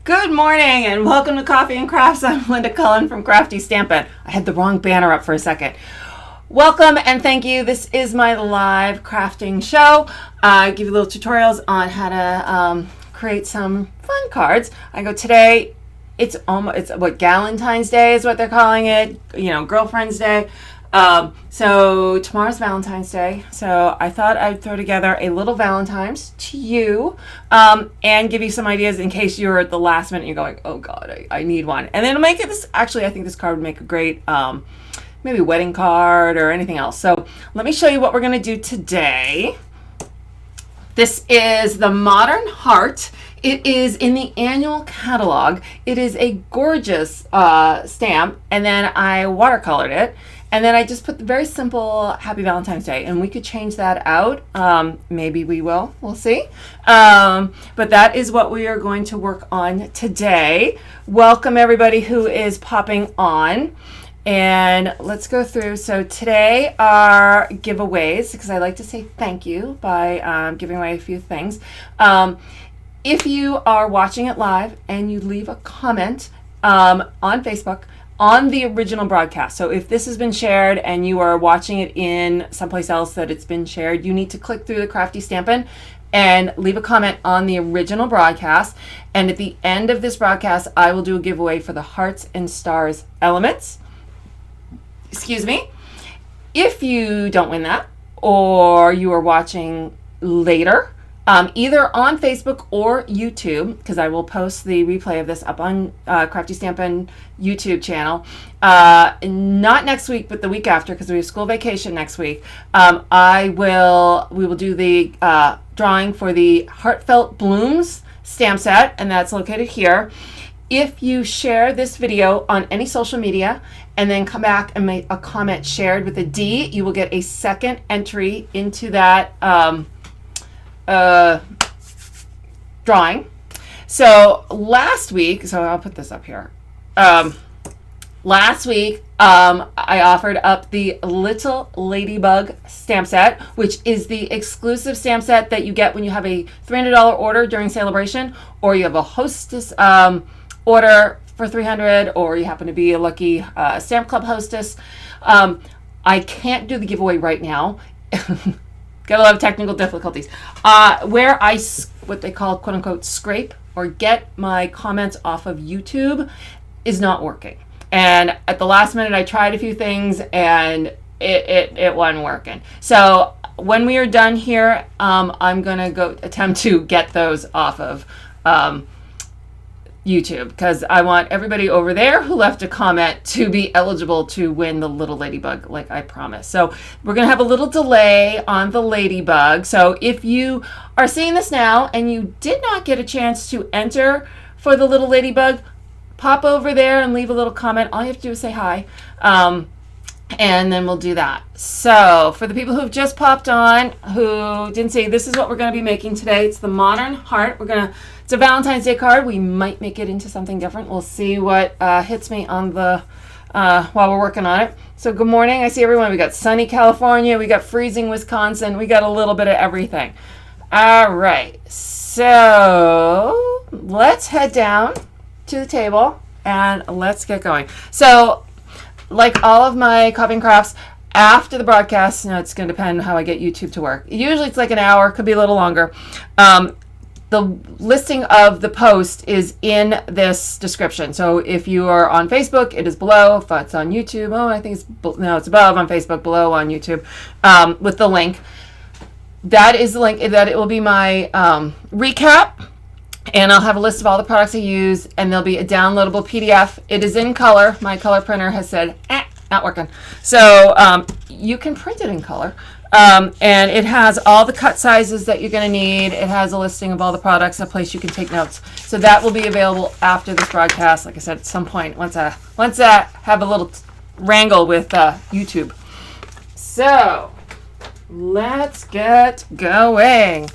Good morning and welcome to Coffee and Crafts. I'm Linda Cullen from Crafty Stampin'. I had the wrong banner up for a second. Welcome and thank you. This is my live crafting show. I give you little tutorials on how to create some fun cards. I go today. It's what Valentine's Day is what they're calling it. You know, Girlfriend's Day. So tomorrow's Valentine's Day, so I thought I'd throw together a little Valentine's to you, and give you some ideas in case you're at the last minute and you're going, oh God, I need one. And then it'll make it this, actually I think this card would make a great, maybe wedding card or anything else. So let me show you what we're going to do today. This is the Modern Heart. It is in the annual catalog. It is a gorgeous stamp, and then I watercolored it. And then I just put the very simple Happy Valentine's Day, and we could change that out. Maybe we will. We'll see. But that is what we are going to work on today. Welcome everybody who is popping on. And let's go through. So today are giveaways, because I like to say thank you by giving away a few things. If you are watching it live and you leave a comment on Facebook, on the original broadcast. So if this has been shared and you are watching it in someplace else that it's been shared, you need to click through the Crafty Stampin' and leave a comment on the original broadcast. And at the end of this broadcast, I will do a giveaway for the Hearts and Stars elements. Excuse me. If you don't win that, or you are watching later, either on Facebook or YouTube, because I will post the replay of this up on Crafty Stampin' YouTube channel. Not next week, but the week after, because we have school vacation next week. We will do the drawing for the Heartfelt Blooms stamp set, and that's located here. If you share this video on any social media and then come back and make a comment shared with a D, you will get a second entry into that drawing. So last week, so I'll put this up here. Last week, I offered up the Little Ladybug stamp set, which is the exclusive stamp set that you get when you have a $300 order during Celebration, or you have a Hostess order for $300, or you happen to be a lucky Stamp Club Hostess. I can't do the giveaway right now. Got a lot of technical difficulties. Where I, what they call quote unquote scrape or get my comments off of YouTube is not working. And at the last minute I tried a few things and it wasn't working. So when we are done here, I'm gonna go attempt to get those off of YouTube, because I want everybody over there who left a comment to be eligible to win the Little Ladybug like I promised. So we're going to have a little delay on the Ladybug. So if you are seeing this now and you did not get a chance to enter for the Little Ladybug, pop over there and leave a little comment. All you have to do is say hi. And then we'll do that. So for the people who've just popped on, who didn't see, this is what we're going to be making today. It's the Modern Heart. It's a Valentine's Day card. We might make it into something different. We'll see what hits me on the while we're working on it. So good morning. I see everyone. We got sunny California. We got freezing Wisconsin. We got a little bit of everything. All right. So let's head down to the table and let's get going. So like all of my Coffee and Crafts, after the broadcast, it's going to depend how I get YouTube to work. Usually it's like an hour, could be a little longer. The listing of the post is in this description. So if you are on Facebook, it is below. If it's on YouTube, I think it's above on Facebook, below on YouTube, with the link. That is the link. That it will be my recap. And I'll have a list of all the products I use, and there'll be a downloadable PDF. It is in color. My color printer has said, not working. So you can print it in color. And it has all the cut sizes that you're going to need. It has a listing of all the products, a place you can take notes. So that will be available after this broadcast, like I said, at some point, once I have a little wrangle with YouTube. So let's get going.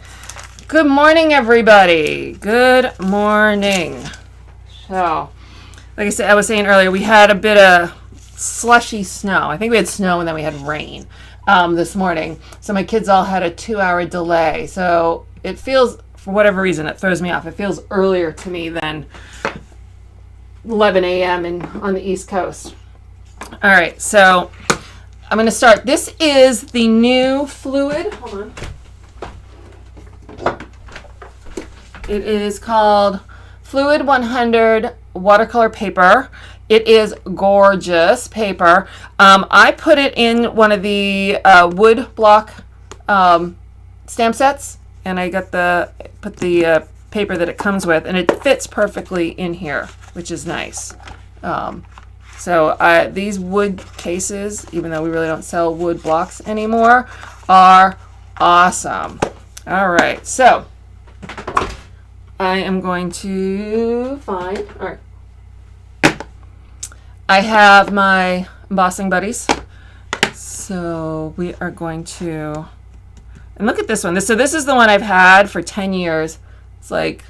Good morning, everybody. Good morning. So, like I was saying earlier, we had a bit of slushy snow. I think we had snow and then we had rain this morning. So my kids all had a 2-hour delay. So it feels, for whatever reason, it throws me off. It feels earlier to me than 11 a.m. on the East Coast. All right, so I'm going to start. This is the new fluid. Hold on. It is called Fluid 100 watercolor paper. It is gorgeous paper. I put it in one of the wood block stamp sets, and I got put the paper that it comes with, and it fits perfectly in here, which is nice. So these wood cases, even though we really don't sell wood blocks anymore, are awesome. All right, so I am going to find, all right, I have my embossing buddies. So we are going to, and look at this one. So this is the one I've had for 10 years. It's like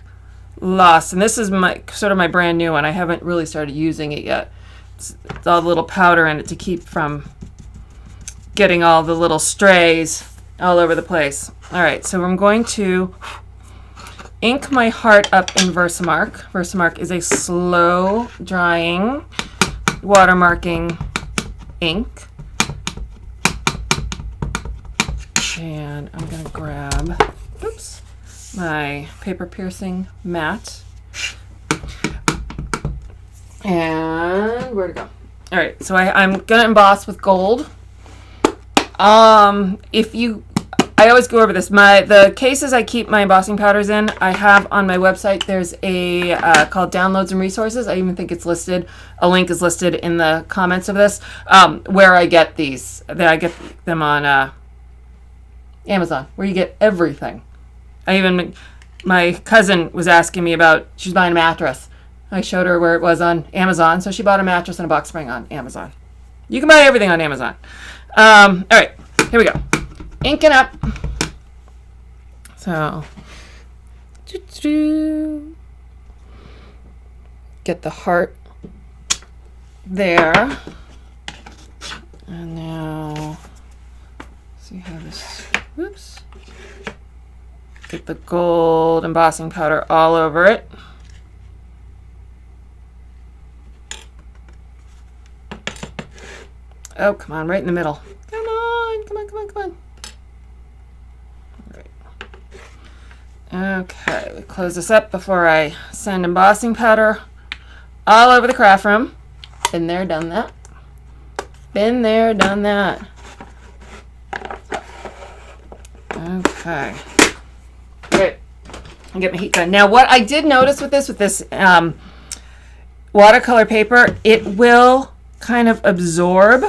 lost. And this is sort of my brand new one. I haven't really started using it yet. It's all the little powder in it to keep from getting all the little strays all over the place. All right, so I'm going to ink my heart up in Versamark. Versamark is a slow drying watermarking ink. And I'm going to grab, oops, my paper piercing mat. And where to go? All right, so I'm going to emboss with gold. I always go over this. The cases I keep my embossing powders in, I have on my website. There's a called Downloads and Resources. I even think it's listed. A link is listed in the comments of this, where I get these. I get them on Amazon, where you get everything. My cousin was asking me about, she's buying a mattress. I showed her where it was on Amazon, so she bought a mattress and a box spring on Amazon. You can buy everything on Amazon. All right, here we go. Inking up. So, get the heart there. And now, see how this, whoops. Get the gold embossing powder all over it. Oh, come on, right in the middle. Come on, come on, come on, come on. All right. Okay, we close this up before I send embossing powder all over the craft room. Been there, done that. Been there, done that. Okay. Great. I'll get my heat gun. Now, what I did notice with this watercolor paper, it will kind of absorb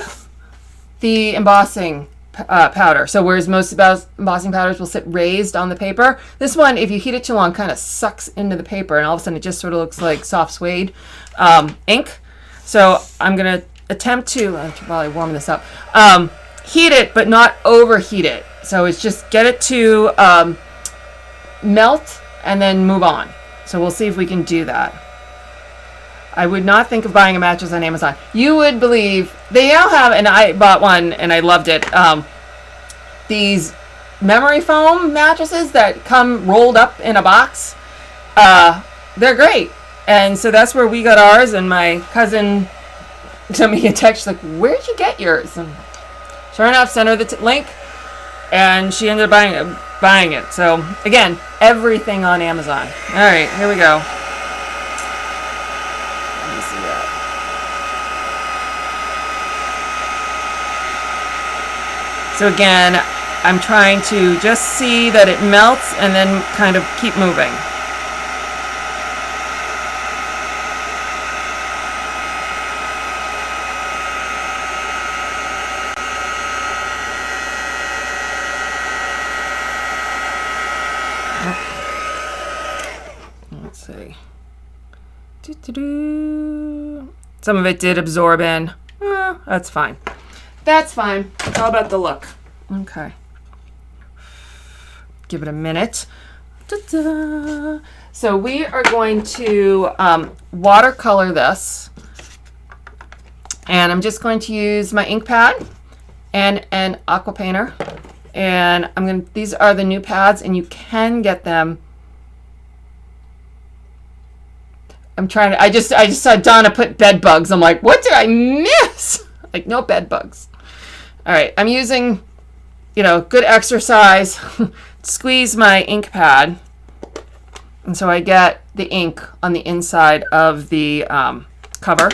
the embossing powder. So whereas most embossing powders will sit raised on the paper, this one, if you heat it too long, kind of sucks into the paper, and all of a sudden it just sort of looks like soft suede ink. So I'm going to attempt to, while I warm this up, heat it but not overheat it. So it's just get it to melt and then move on. So we'll see if we can do that. I would not think of buying a mattress on Amazon. You would believe they now have, and I bought one and I loved it, these memory foam mattresses that come rolled up in a box. They're great. And so that's where we got ours, and my cousin sent me a text like, where'd you get yours? And sure enough, sent her the link, and she ended up buying it. So again, everything on Amazon. All right, here we go. So again, I'm trying to just see that it melts and then kind of keep moving. Let's see. Some of it did absorb in. That's fine. That's fine. It's all about the look. Okay. Give it a minute. Ta-da. So we are going to watercolor this. And I'm just going to use my ink pad and an aqua painter. And these are the new pads, and you can get them. I'm trying to, I just saw Donna put bed bugs. I'm like, what did I miss? Like, no bed bugs. All right, I'm using, good exercise. Squeeze my ink pad. And so I get the ink on the inside of the cover.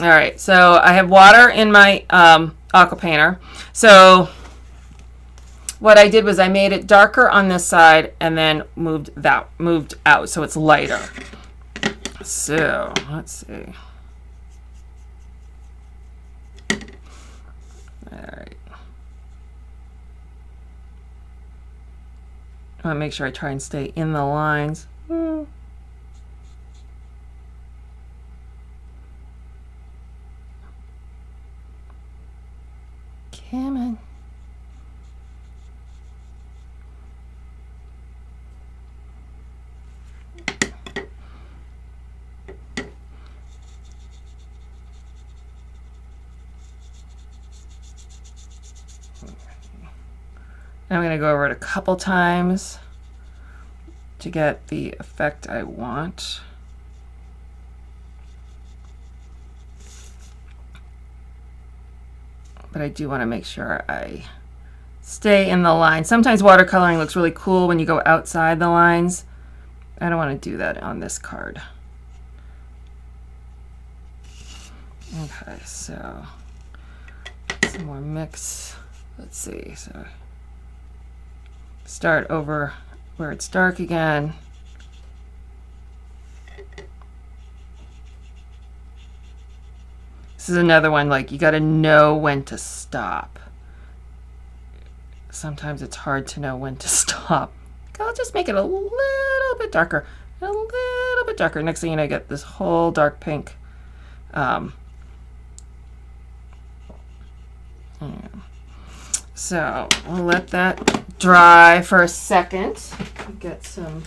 All right, so I have water in my aqua painter. So what I did was I made it darker on this side and then moved out so it's lighter. So let's see. All right. I want to make sure I try and stay in the lines. Come on. I'm going to go over it a couple times to get the effect I want. But I do want to make sure I stay in the line. Sometimes watercoloring looks really cool when you go outside the lines. I don't want to do that on this card. Okay, so some more mix. Let's see. So start over where it's dark again. This is another one, like, you got to know when to stop. Sometimes it's hard to know when to stop. I'll just make it a little bit darker. A little bit darker. Next thing you know, I get this whole dark pink. So we'll let that dry for a second. Get some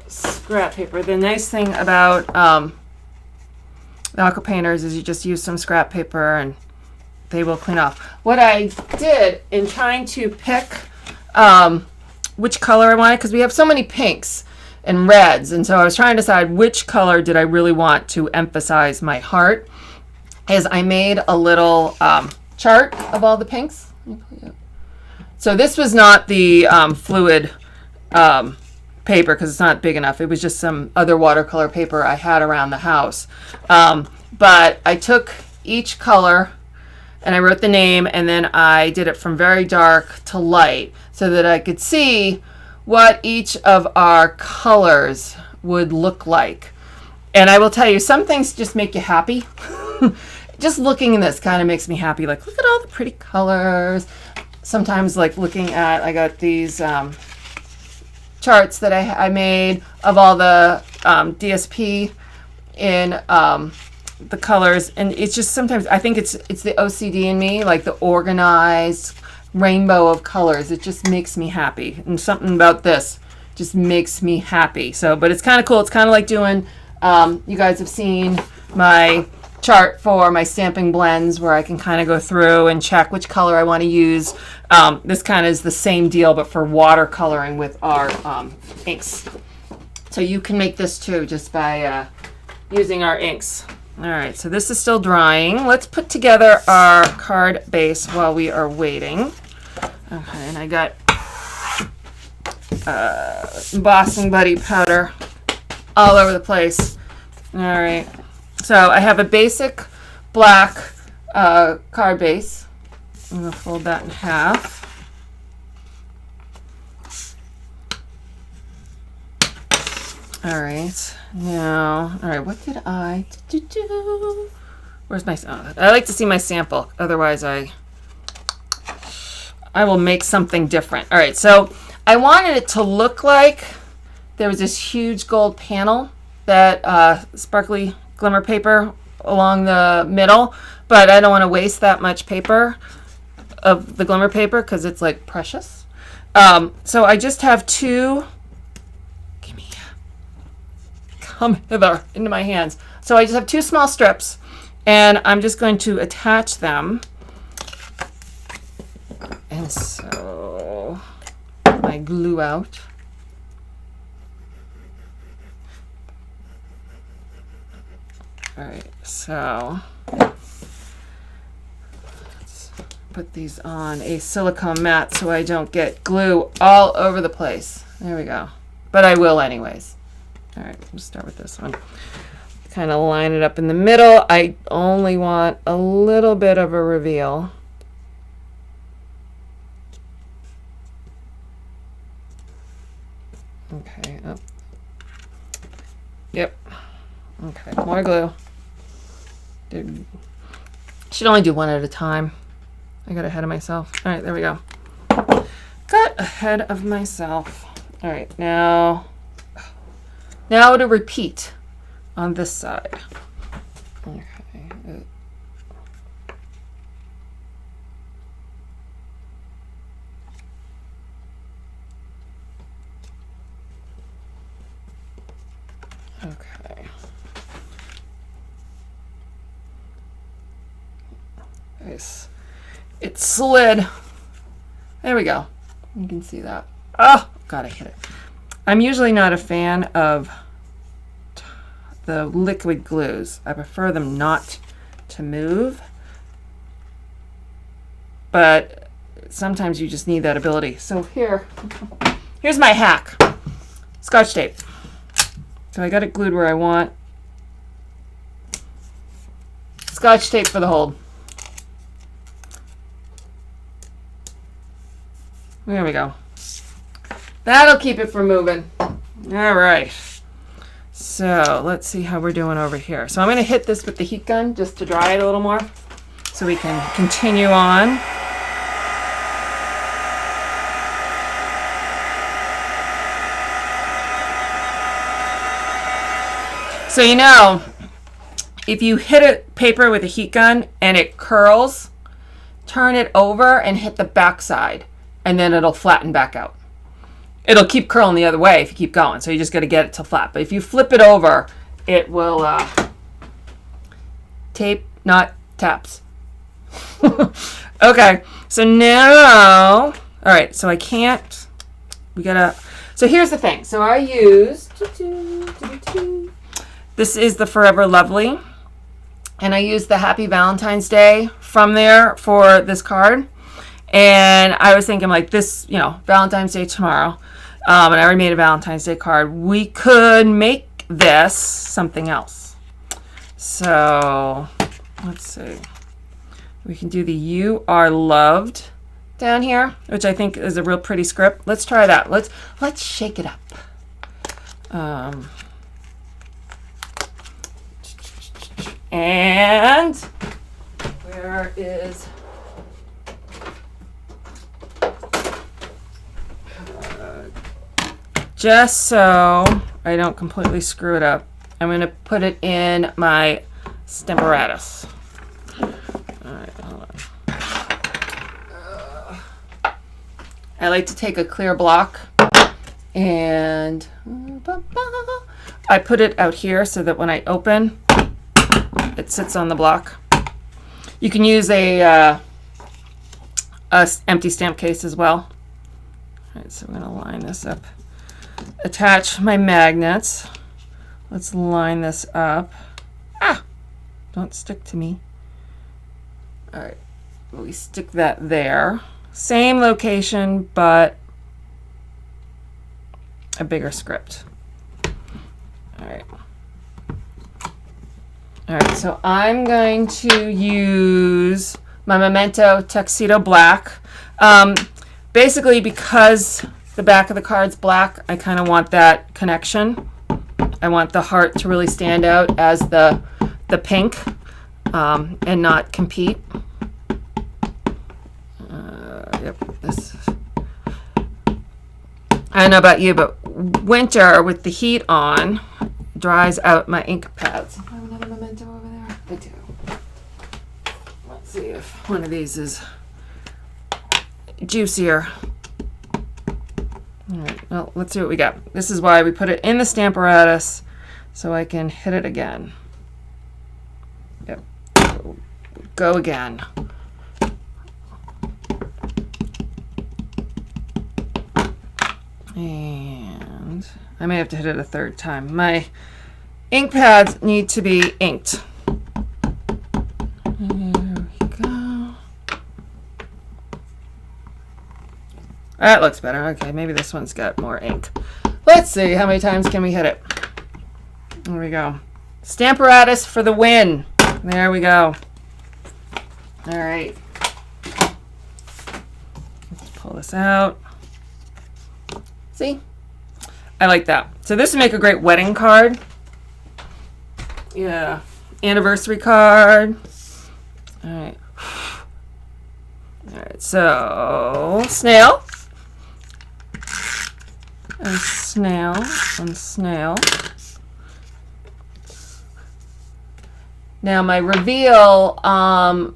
scrap paper. The nice thing about the aqua painters is you just use some scrap paper and they will clean off. What I did in trying to pick which color I wanted, because we have so many pinks and reds, and so I was trying to decide which color did I really want to emphasize my heart, is I made a little chart of all the pinks. So this was not the fluid paper because it's not big enough. It was just some other watercolor paper I had around the house. But I took each color and I wrote the name, and then I did it from very dark to light so that I could see what each of our colors would look like. And I will tell you, some things just make you happy. Just looking at this kind of makes me happy. Like, look at all the pretty colors. Sometimes, like, looking at, I got these charts that I made of all the DSP in the colors, and it's just sometimes I think it's the OCD in me, like the organized rainbow of colors. It just makes me happy, and something about this just makes me happy. So, but it's kind of cool. It's kind of like doing. You guys have seen my chart for my stamping blends where I can kind of go through and check which color I want to use. This kind of is the same deal, but for watercoloring with our inks. So you can make this too just by using our inks. All right, so this is still drying. Let's put together our card base while we are waiting. Okay, and I got Embossing Powder all over the place. All right, so I have a basic black card base. I'm gonna fold that in half. All right, now, all right, what did I do? Where's my, I like to see my sample. Otherwise I will make something different. All right, so I wanted it to look like there was this huge gold panel, that sparkly glimmer paper along the middle, but I don't want to waste that much paper of the glimmer paper because it's like precious. So I just have two, come hither into my hands. So I just have two small strips, and I'm just going to attach them. And so my glue out. All right, so let's put these on a silicone mat so I don't get glue all over the place. There we go. But I will anyways. All right, we'll start with this one. Kind of line it up in the middle. I only want a little bit of a reveal. Okay, up. Yep. Okay, more glue. Should only do one at a time. I got ahead of myself. All right, there we go. Got ahead of myself. All right, now to repeat on this side. Okay. Okay. Nice. It slid. There we go. You can see that. Oh, God, I hit it. I'm usually not a fan of the liquid glues. I prefer them not to move. But sometimes you just need that ability. So here's my hack. Scotch tape. So I got it glued where I want. Scotch tape for the hold. There we go. That'll keep it from moving. All right. So let's see how we're doing over here. So I'm going to hit this with the heat gun just to dry it a little more so we can continue on. So you know, if you hit a paper with a heat gun and it curls, turn it over and hit the back side, and then it'll flatten back out. It'll keep curling the other way if you keep going, so you just got to get it to flat. But if you flip it over, it will tape, not taps. Okay, so now, all right, so I can't, so here's the thing. So I used, this is the Forever Lovely, and I used the Happy Valentine's Day from there for this card. And I was thinking like this, you know, Valentine's Day tomorrow, and I already made a Valentine's Day card. We could make this something else. So let's see. We can do the You Are Loved down here, which I think is a real pretty script. Let's try that. Let's shake it up. And where is just so I don't completely screw it up, I'm going to put it in my Stamparatus. All right, hold on. I like to take a clear block and I put it out here so that when I open, it sits on the block. You can use a empty stamp case as well. All right, so I'm going to line this up. Attach my magnets. Let's line this up. Ah! Don't stick to me. All right, we stick that there. Same location, but a bigger script. All right. All right, so I'm going to use my Memento Tuxedo Black. Basically, because the back of the card's black, I kind of want that connection. I want the heart to really stand out as the pink and not compete. Yep, this. I don't know about you, but winter with the heat on dries out my ink pads. I have another Memento over there. I do. Let's see if one of these is juicier. All right, well, let's see what we got. This is why we put it in the Stamparatus, so I can hit it again. Yep. Go again. And I may have to hit it a third time. My ink pads need to be inked. There we go. That looks better. Okay, maybe this one's got more ink. Let's see, how many times can we hit it? There we go. Stamparatus for the win. There we go. All right. Let's pull this out. See? I like that. So this would make a great wedding card. Yeah. Anniversary card. All right. All right. So snail. And snail. And snail. Now my reveal on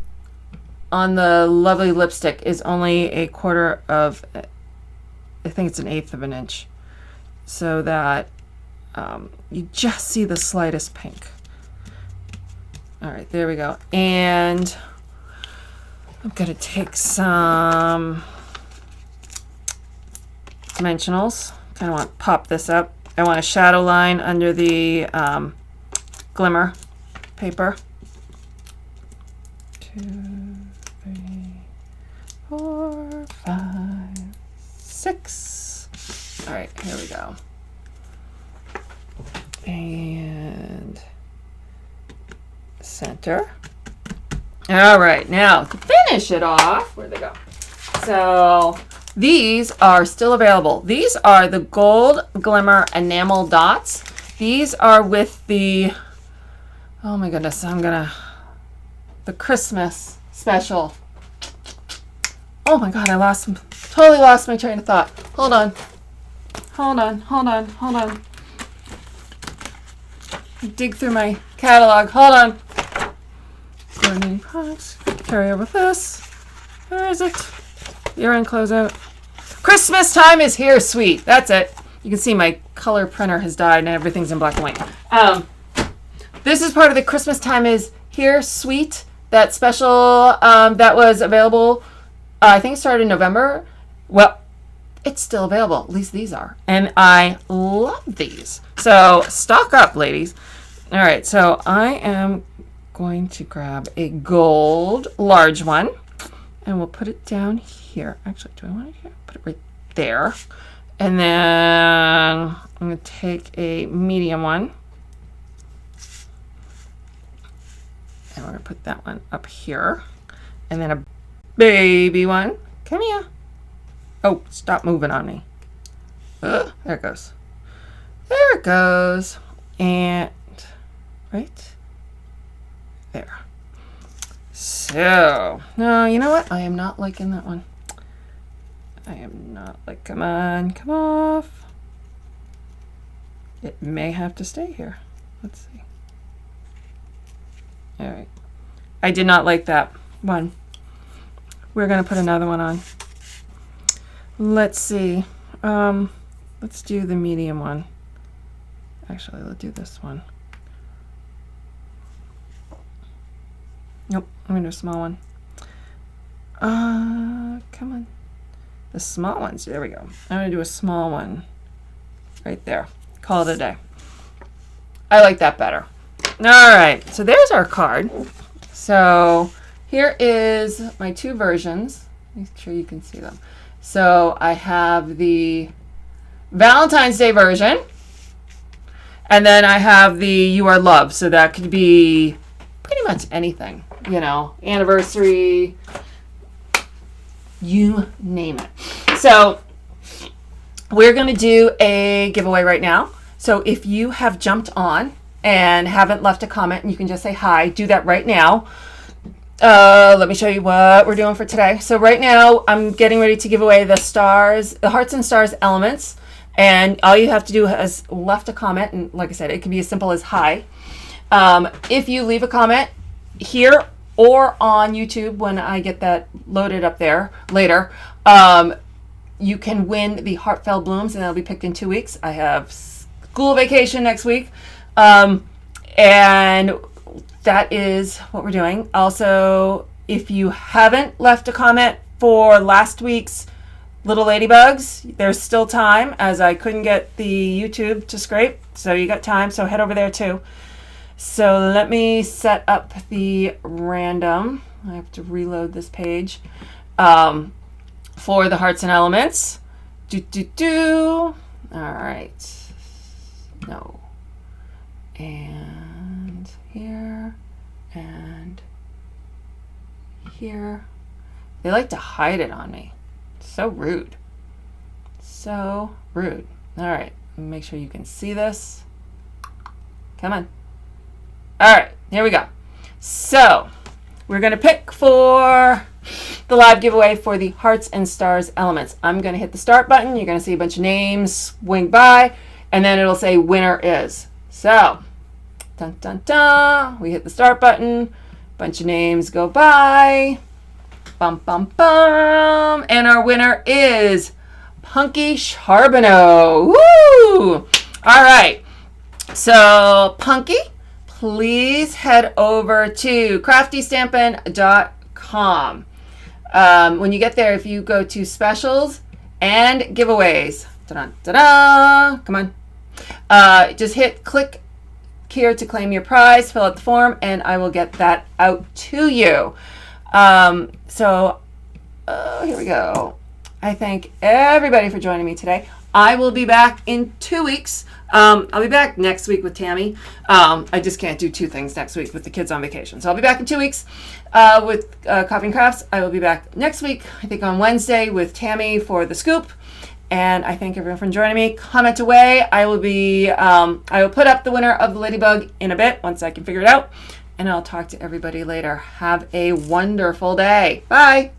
the lovely lipstick is only a quarter of, I think it's an eighth of an inch, so that you just see the slightest pink. All right, there we go. And I'm gonna take some dimensionals. Kind of want to pop this up. I want a shadow line under the glimmer paper. 2, 3, 4, 5, 6. All right, here we go. And center. All right, now to finish it off, where'd they go? So these are still available. These are the Gold Glimmer Enamel Dots. These are with the, oh my goodness, the Christmas special. Oh my God, totally lost my train of thought. Hold on. Dig through my catalog. Hold on. Coordinating products. Carry over this. Where is it? Year-end closeout. Christmas time is here, sweet. That's it. You can see my color printer has died and everything's in black and white. This is part of the Christmas time is here, sweet. That special that was available, I think it started in November. Well, it's still available. At least these are. And I love these. So stock up, ladies. All right, so I am going to grab a gold large one and we'll put it down here. Actually, do I want to put it right there? And then I'm going to take a medium one. And we're going to put that one up here. And then a baby one. Come here. Oh, stop moving on me. There it goes. There it goes. And right there. So, no, you know what? I am not liking that one. I am not like, come on, come off. It may have to stay here. Let's see. All right. I did not like that one. We're going to put another one on. Let's see. Let's do the medium one. Actually, let's do this one. Nope, I'm going to do a small one. Come on. The small ones. There we go. I'm going to do a small one right there. Call it a day. I like that better. All right, so there's our card. So here is my two versions. Make sure you can see them. So I have the Valentine's Day version, and then I have the You Are Loved. So that could be pretty much anything, you know, anniversary, you name it. So we're going to do a giveaway right now. So if you have jumped on and haven't left a comment, and you can just say hi, do that right now. Let me show you what we're doing for today. So right now I'm getting ready to give away the stars, the Hearts and Stars elements, and all you have to do is left a comment, and like I said, it can be as simple as hi. If you leave a comment here or on YouTube when I get that loaded up there later, you can win the Heartfelt Blooms, and that'll be picked in 2 weeks. I have school vacation next week. And that is what we're doing. Also, if you haven't left a comment for last week's little ladybugs. There's still time, as I couldn't get the YouTube to scrape, so you got time, so head over there too. So let me set up the random. I have to reload this page for the hearts and elements. All right. No. And here and here. They like to hide it on me. So rude. So rude. All right. Make sure you can see this. Come on. All right. Here we go. So we're going to pick for the live giveaway for the hearts and stars elements. I'm going to hit the start button. You're going to see a bunch of names swing by, and then it'll say winner is. So, dun dun dun. We hit the start button. Bunch of names go by. Bum bum bum. And our winner is Punky Charbonneau. Woo! All right. So, Punky, please head over to craftystampin.com. When you get there, if you go to specials and giveaways, ta-da, come on, just click here to claim your prize, fill out the form, and I will get that out to you. So here we go. I thank everybody for joining me today. I will be back in 2 weeks. I'll be back next week with Tammy. I just can't do two things next week with the kids on vacation. So I'll be back in 2 weeks with Coffee and Crafts. I will be back next week, I think on Wednesday, with Tammy for the scoop. And I thank everyone for joining me. Comment away. I will put up the winner of the Ladybug in a bit once I can figure it out. And I'll talk to everybody later. Have a wonderful day. Bye.